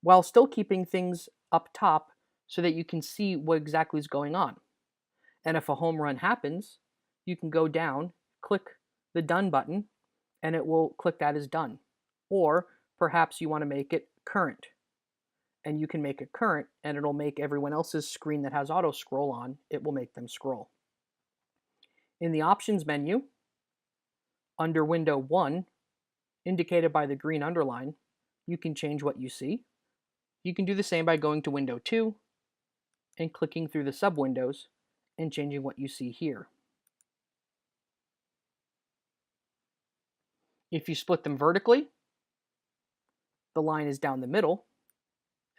while still keeping things up top so that you can see what exactly is going on. And if a home run happens, you can go down, click the Done button, and it will click that as done. Or perhaps you want to make it current, and you can make it current, and it'll make everyone else's screen that has auto scroll on, it will make them scroll. In the Options menu, under window 1, indicated by the green underline, you can change what you see. You can do the same by going to window 2 and clicking through the sub-windows and changing what you see here. If you split them vertically, the line is down the middle,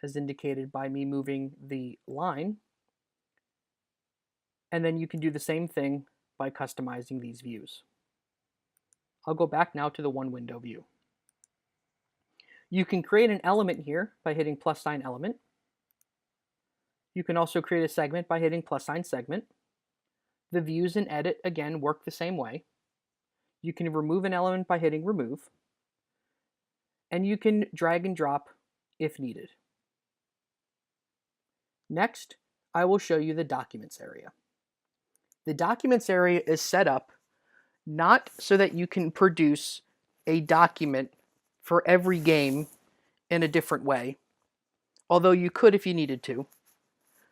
as indicated by me moving the line. And then you can do the same thing by customizing these views. I'll go back now to the 1-window view. You can create an element here by hitting +sign element. You can also create a segment by hitting +sign segment. The views and edit, again, work the same way. You can remove an element by hitting remove. And you can drag and drop if needed. Next, I will show you the Documents area. The Documents area is set up not so that you can produce a document for every game in a different way, although you could if you needed to.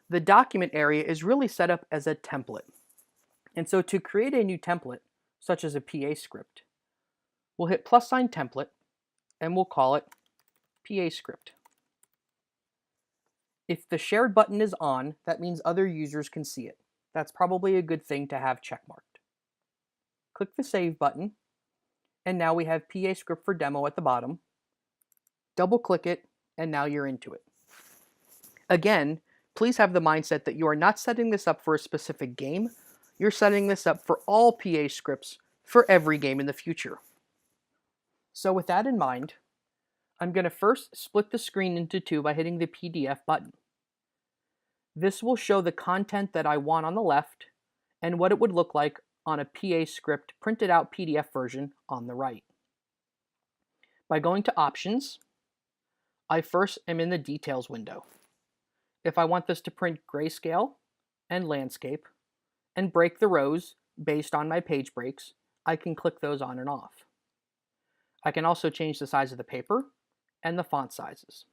The document area is really set up as a template. And so to create a new template, such as a PA script, we'll hit +sign template and we'll call it PA script. If the shared button is on, that means other users can see it. That's probably a good thing to have checkmarked. Click the Save button, and now we have PA script for demo at the bottom. Double click it, and now you're into it. Again, please have the mindset that you are not setting this up for a specific game. You're setting this up for all PA scripts for every game in the future. So with that in mind, I'm going to first split the screen into 2 by hitting the PDF button. This will show the content that I want on the left and what it would look like on a PA script printed out PDF version on the right. By going to Options, I first am in the Details window. If I want this to print grayscale and landscape and break the rows based on my page breaks, I can click those on and off. I can also change the size of the paper and the font sizes.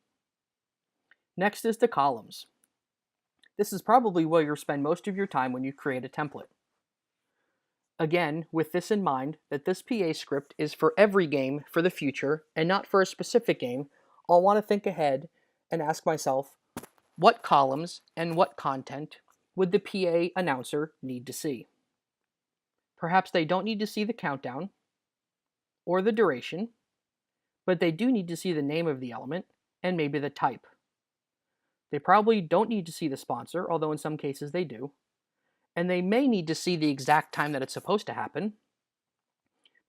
Next is the columns. This is probably where you'll spend most of your time when you create a template. Again, with this in mind, that this PA script is for every game for the future and not for a specific game, I'll want to think ahead and ask myself, what columns and what content would the PA announcer need to see? Perhaps they don't need to see the countdown or the duration, but they do need to see the name of the element and maybe the type. They probably don't need to see the sponsor, although in some cases they do. And they may need to see the exact time that it's supposed to happen.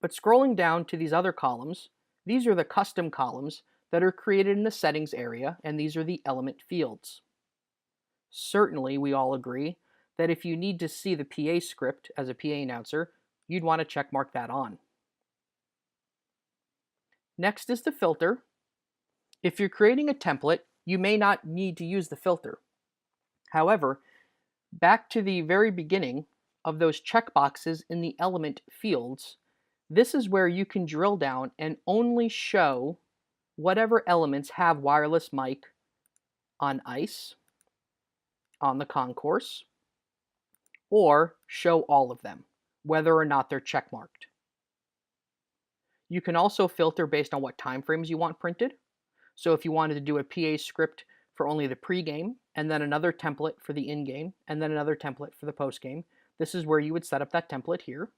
But scrolling down to these other columns, these are the custom columns that are created in the settings area, and these are the element fields. Certainly, we all agree that if you need to see the PA script as a PA announcer, you'd want to check mark that on. Next is the filter. If you're creating a template, you may not need to use the filter. However, back to the very beginning of those checkboxes in the element fields, this is where you can drill down and only show whatever elements have wireless mic on ice, on the concourse, or show all of them, whether or not they're checkmarked. You can also filter based on what time frames you want printed. So if you wanted to do a PA script for only the pre-game, and then another template for the in-game, and then another template for the post-game, this is where you would set up that template here.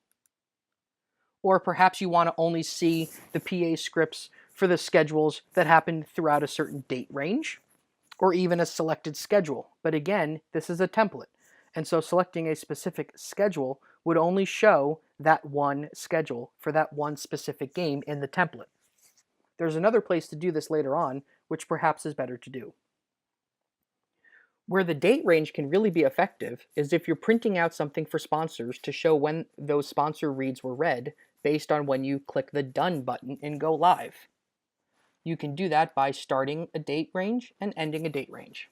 Or perhaps you want to only see the PA scripts for the schedules that happen throughout a certain date range, or even a selected schedule. But again, this is a template. And so selecting a specific schedule would only show that one schedule for that one specific game in the template. There's another place to do this later on, which perhaps is better to do. Where the date range can really be effective is if you're printing out something for sponsors to show when those sponsor reads were read based on when you click the Done button and go live. You can do that by starting a date range and ending a date range.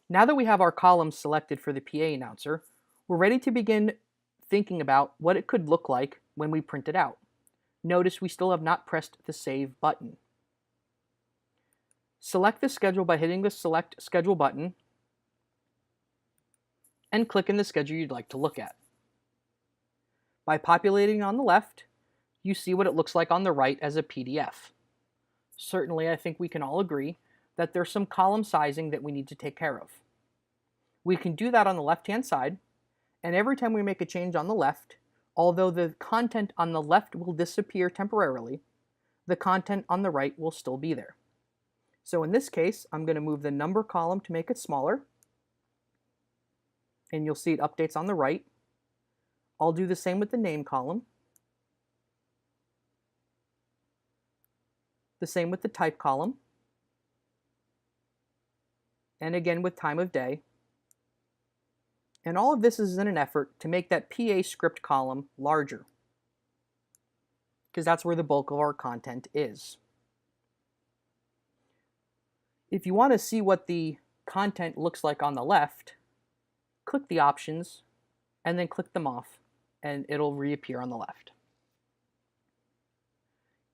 Now that we have our columns selected for the PA announcer, we're ready to begin thinking about what it could look like when we print it out. Notice we still have not pressed the Save button. Select the schedule by hitting the Select Schedule button and click in the schedule you'd like to look at. By populating on the left, you see what it looks like on the right as a PDF. Certainly, I think we can all agree that there's some column sizing that we need to take care of. We can do that on the left-hand side, and every time we make a change on the left, although the content on the left will disappear temporarily, the content on the right will still be there. So in this case, I'm going to move the number column to make it smaller, and you'll see it updates on the right. I'll do the same with the name column, the same with the type column, and again with time of day. And all of this is in an effort to make that PA script column larger, because that's where the bulk of our content is. If you want to see what the content looks like on the left, click the options and then click them off, and it'll reappear on the left.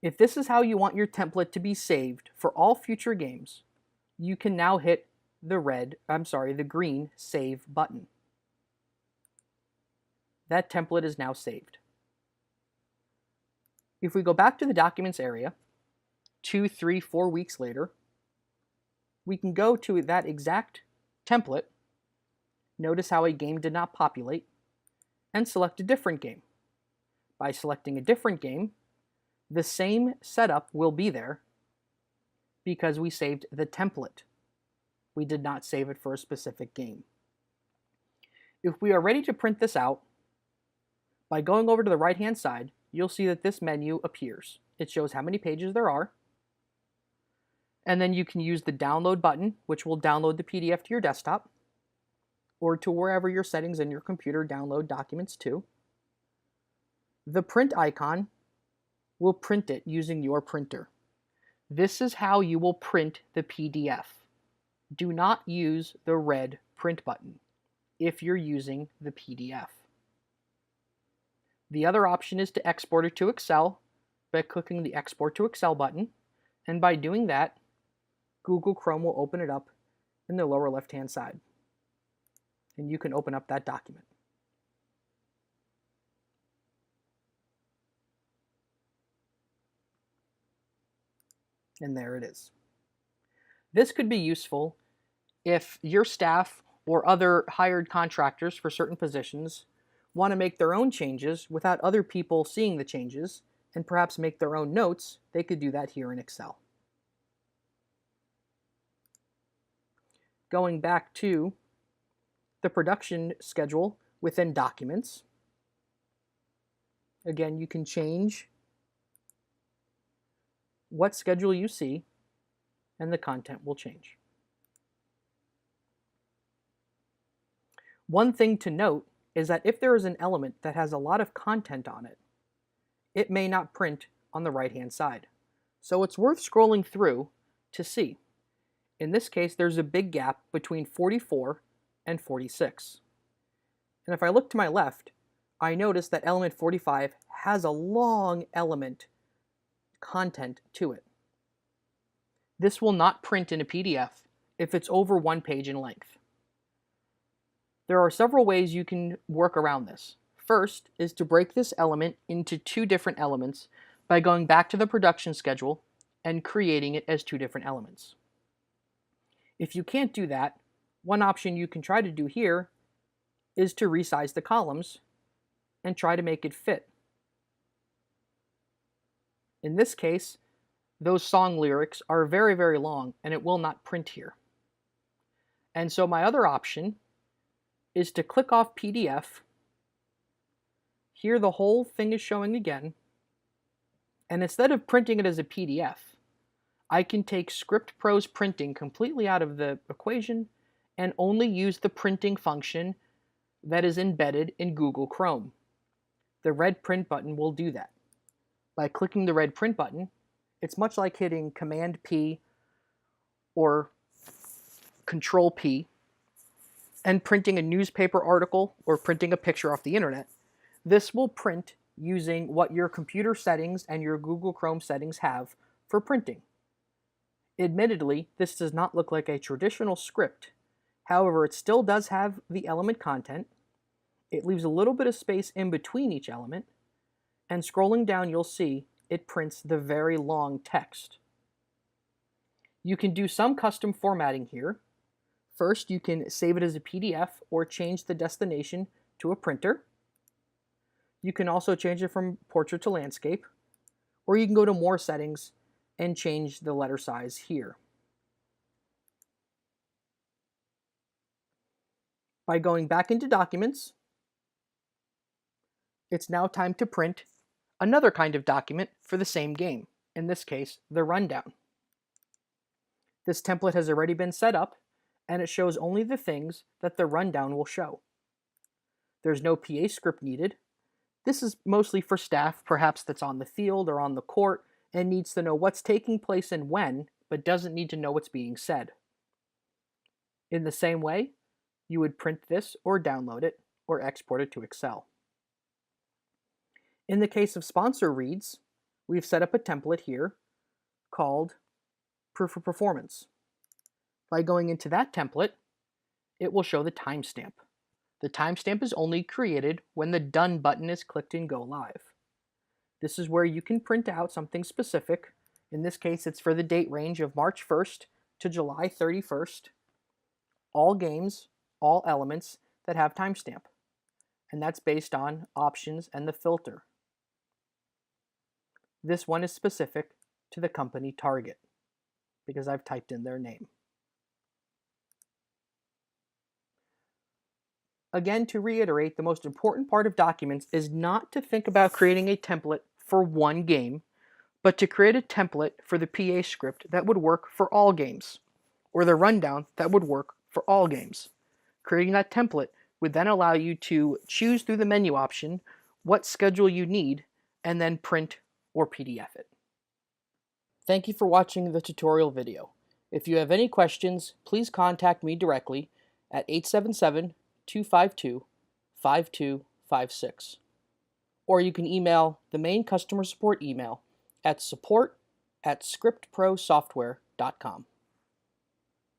If this is how you want your template to be saved for all future games, you can now hit the green Save button. That template is now saved. If we go back to the Documents area, 2, 3, 4 weeks later, we can go to that exact template, notice how a game did not populate, and select a different game. By selecting a different game, the same setup will be there because we saved the template. We did not save it for a specific game. If we are ready to print this out, by going over to the right-hand side, you'll see that this menu appears. It shows how many pages there are, and then you can use the download button, which will download the PDF to your desktop. or to wherever your settings in your computer download documents to. The print icon will print it using your printer. This is how you will print the PDF. Do not use the red print button if you're using the PDF. The other option is to export it to Excel by clicking the Export to Excel button, and by doing that, Google Chrome will open it up in the lower left-hand side, and you can open up that document. And there it is. This could be useful if your staff or other hired contractors for certain positions want to make their own changes without other people seeing the changes and perhaps make their own notes. They could do that here in Excel. Going back to the production schedule within Documents, again, you can change what schedule you see, and the content will change. One thing to note is that if there is an element that has a lot of content on it, it may not print on the right-hand side. So it's worth scrolling through to see. In this case, there's a big gap between 44 and 46. And if I look to my left, I notice that element 45 has a long element content to it. This will not print in a PDF if it's over 1 page in length. There are several ways you can work around this. First is to break this element into 2 different elements by going back to the production schedule and creating it as 2 different elements. If you can't do that, one option you can try to do here is to resize the columns and try to make it fit. In this case, those song lyrics are very, very long and it will not print here. And so my other option is to click off PDF. Here the whole thing is showing again. And instead of printing it as a PDF, I can take ScriptPro's printing completely out of the equation and only use the printing function that is embedded in Google Chrome. The red print button will do that. By clicking the red print button, it's much like hitting Command P or Control P and printing a newspaper article or printing a picture off the internet. This will print using what your computer settings and your Google Chrome settings have for printing. Admittedly, this does not look like a traditional script. However, it still does have the element content. It leaves a little bit of space in between each element, and scrolling down you'll see it prints the very long text. You can do some custom formatting here. First, you can save it as a PDF or change the destination to a printer. You can also change it from portrait to landscape, or you can go to more settings and change the letter size here. By going back into Documents, it's now time to print another kind of document for the same game, in this case, the rundown. This template has already been set up, and it shows only the things that the rundown will show. There's no PA script needed. This is mostly for staff, perhaps that's on the field or on the court, and needs to know what's taking place and when, but doesn't need to know what's being said. In the same way, you would print this or download it or export it to Excel. In the case of sponsor reads, we've set up a template here called Proof of Performance. By going into that template, it will show the timestamp. The timestamp is only created when the Done button is clicked in Go Live. This is where you can print out something specific. In this case, it's for the date range of March 1st to July 31st. All games, all elements that have timestamp. And that's based on options and the filter. This one is specific to the company Target because I've typed in their name. Again, to reiterate, the most important part of Documents is not to think about creating a template for one game, but to create a template for the PA script that would work for all games, or the rundown that would work for all games. Creating that template would then allow you to choose through the menu option what schedule you need and then print or PDF it. Thank you for watching the tutorial video. If you have any questions, please contact me directly at 877-252-5256. Or you can email the main customer support email at support@scriptprosoftware.com.